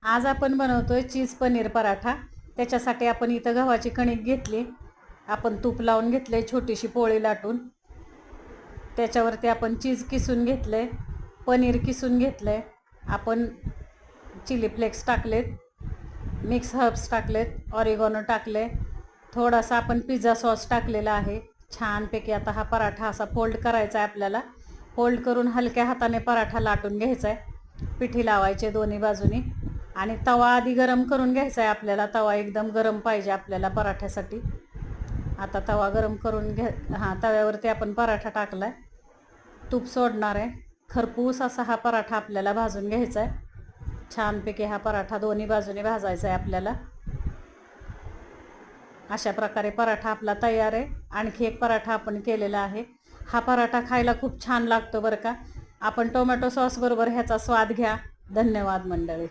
आज आपण बनवतोय चीज पनीर पराठा। त्याच्यासाठी आपण इथं गव्हाची कणिक घेतली, आपण तूप लावून घेतले, छोटीशी पोळी लाटून त्याच्यावरती आपण चीज किसून घेतले, पनीर किसून घेतले, आपण चिली फ्लेक्स टाकलेत, मिक्स हर्ब्स टाकलेत, ऑरिगॅनो टाकले, थोडासा आपण पिझ्झा सॉस टाकलेला आहे। छानपैकी आता हा पराठा असा फोल्ड करायचा आहे आपल्याला। फोल्ड करून हलक्या हाताने पराठा लाटून घ्यायचा आहे, पिठी लावायचे दोन्ही बाजूनी आणि तवा आधी गरम करून घ्यायचा आहे आपल्याला। तवा एकदम गरम पाहिजे आपल्याला पराठ्यासाठी। आता तवा गरम करून तव्यावरती आपण पराठा टाकलाय, तूप सोडणार आहे, खरपूस असा हा पराठा आपल्याला भाजून घ्यायचा आहे। छानपैकी हा पराठा दोन्ही बाजूने भाजायचा आहे आपल्याला। अशा प्रकारे पराठा आपला तयार आहे। आणखी एक पराठा आपण केलेला आहे। हा पराठा खायला खूप छान लागतो बरं का। आपण टोमॅटो सॉस बरोबर ह्याचा स्वाद घ्या। धन्यवाद मंडळी।